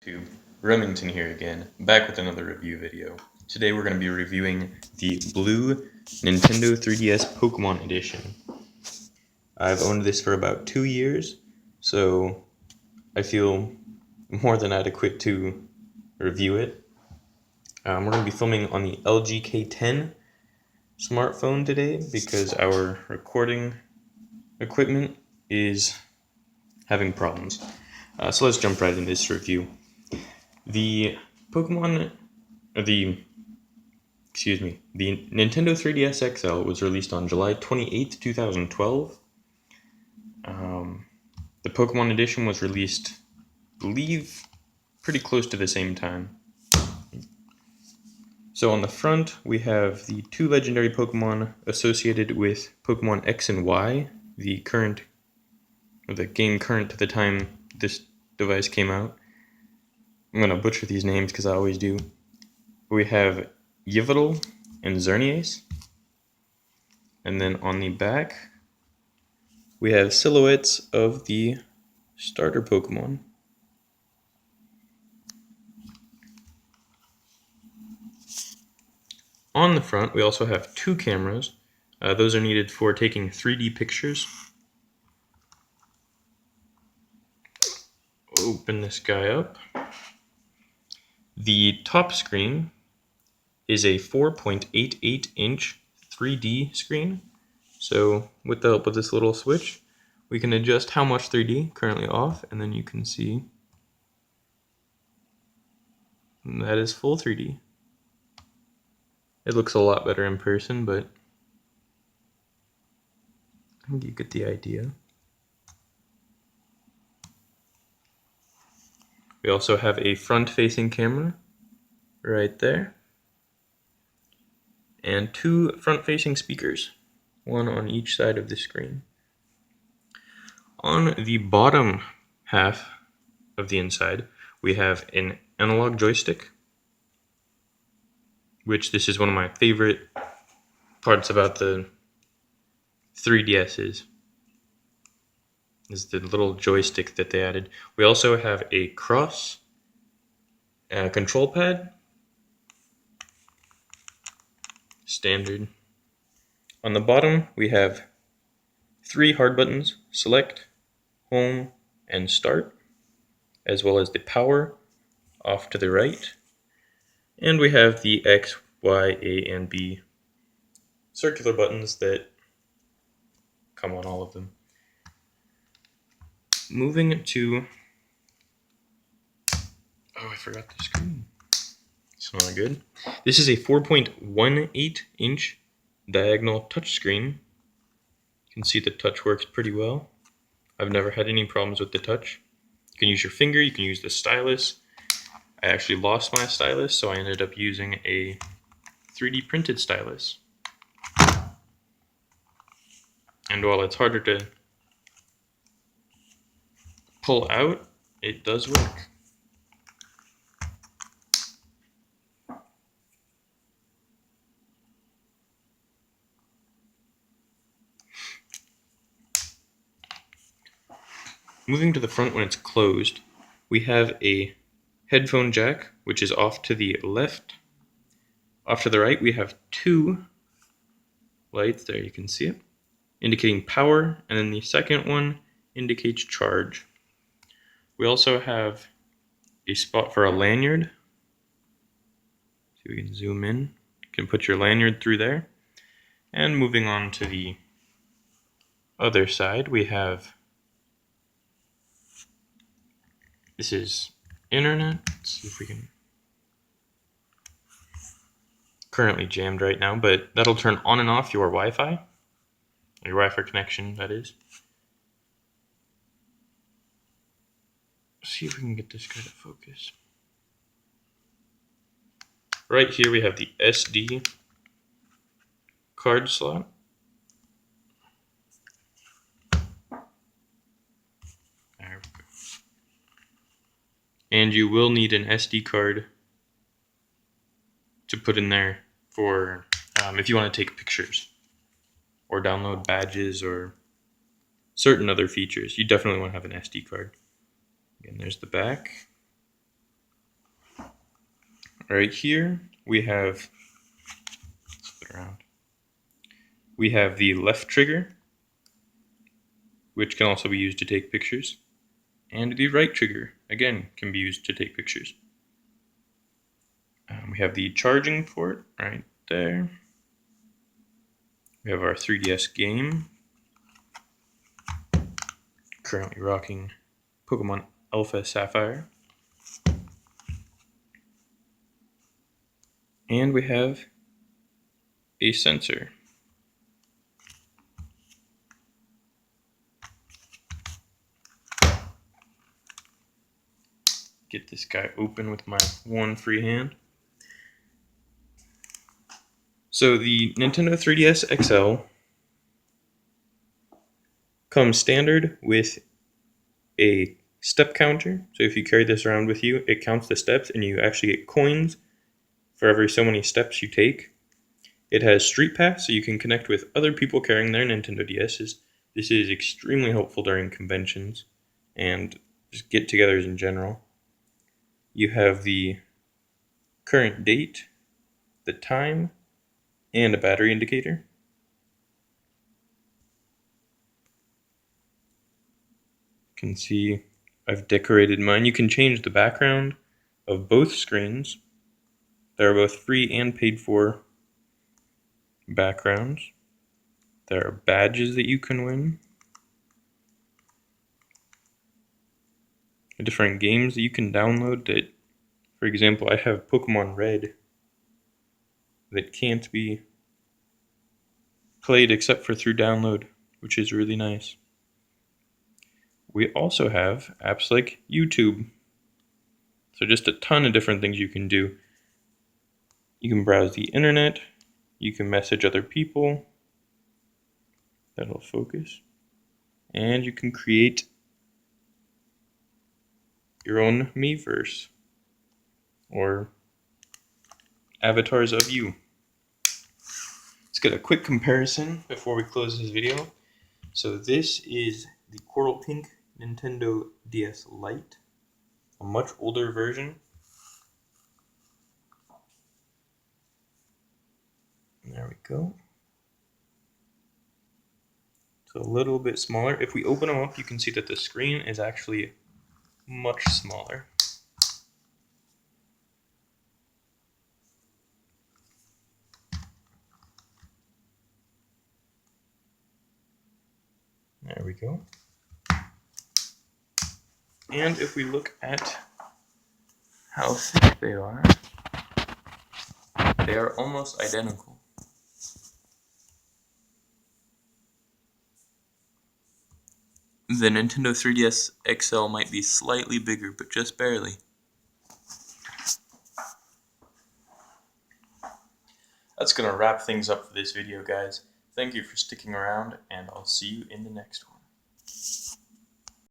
YouTube, Remington here again, back with another review video. Today we're going to be reviewing the blue Nintendo 3DS Pokemon Edition. I've owned this for about 2 years, so I feel more than adequate to review it. We're going to be filming on the LG K10 smartphone today because our recording equipment is having problems. So let's jump right into this review. The Nintendo 3DS XL was released on July 28th, 2012. The Pokemon Edition was released, I believe, pretty close to the same time. So on the front, we have the two legendary Pokemon associated with Pokemon X and Y, the game current to the time this device came out. I'm going to butcher these names because I always do. We have Yveltal and Xerneas. And then on the back, we have silhouettes of the starter Pokemon. On the front, we also have two cameras. Those are needed for taking 3D pictures. Open this guy up. The top screen is a 4.88-inch 3D screen. So with the help of this little switch, we can adjust how much 3D, currently off, and then you can see that is full 3D. It looks a lot better in person, but I think you get the idea. We also have a front-facing camera right there, and two front-facing speakers, one on each side of the screen. On the bottom half of the inside, we have an analog joystick, which this is one of my favorite parts about the 3DSs, is the little joystick that they added. We also have a cross control pad, standard. On the bottom, we have three hard buttons: select, home, and start, as well as the power off to the right. And we have the X, Y, A, and B circular buttons that come on all of them. Moving to... Oh, I forgot the screen. It's not good. This is a 4.18-inch diagonal touchscreen. You can see the touch works pretty well. I've never had any problems with the touch. You can use your finger, you can use the stylus. I actually lost my stylus, so I ended up using a 3D printed stylus. And while it's harder to pull out, it does work. Moving to the front when it's closed, we have a headphone jack, which is off to the left. Off to the right, we have two lights, there you can see it, indicating power, and then the second one indicates charge. We also have a spot for a lanyard. So we can zoom in. You can put your lanyard through there. And moving on to the other side, we have, this is internet. Let's see if we can, currently jammed right now, but that'll turn on and off your Wi-Fi. Your Wi-Fi connection, that is. Let's see if we can get this guy to focus. Right here we have the SD card slot. There we go. And you will need an SD card to put in there for if you want to take pictures or download badges or certain other features. You definitely want to have an SD card. Again, there's the back. Right here we have, flip it around. We have the left trigger, which can also be used to take pictures, and the right trigger, again, can be used to take pictures. We have the charging port right there. We have our 3DS game, currently rocking Pokemon Alpha Sapphire. And we have a sensor. Get this guy open with my one free hand. So the Nintendo 3DS XL comes standard with a step counter. So if you carry this around with you, it counts the steps and you actually get coins for every so many steps you take. It has Street Pass, so you can connect with other people carrying their Nintendo DSs. This is extremely helpful during conventions and just get-togethers in general. You have the current date, the time, and a battery indicator. You can see I've decorated mine. You can change the background of both screens. There are both free and paid for backgrounds. There are badges that you can win. Different games that you can download that, for example, I have Pokemon Red that can't be played except for through download, which is really nice. We also have apps like YouTube. So just a ton of different things you can do. You can browse the internet, you can message other people, that'll focus, and you can create your own Miiverse, or avatars of you. Let's get a quick comparison before we close this video. So this is the Coral Pink Nintendo DS Lite, a much older version. There we go. So a little bit smaller. If we open them up, you can see that the screen is actually much smaller. There we go. And if we look at how thick they are almost identical. The Nintendo 3DS XL might be slightly bigger, but just barely. That's going to wrap things up for this video, guys. Thank you for sticking around, and I'll see you in the next one.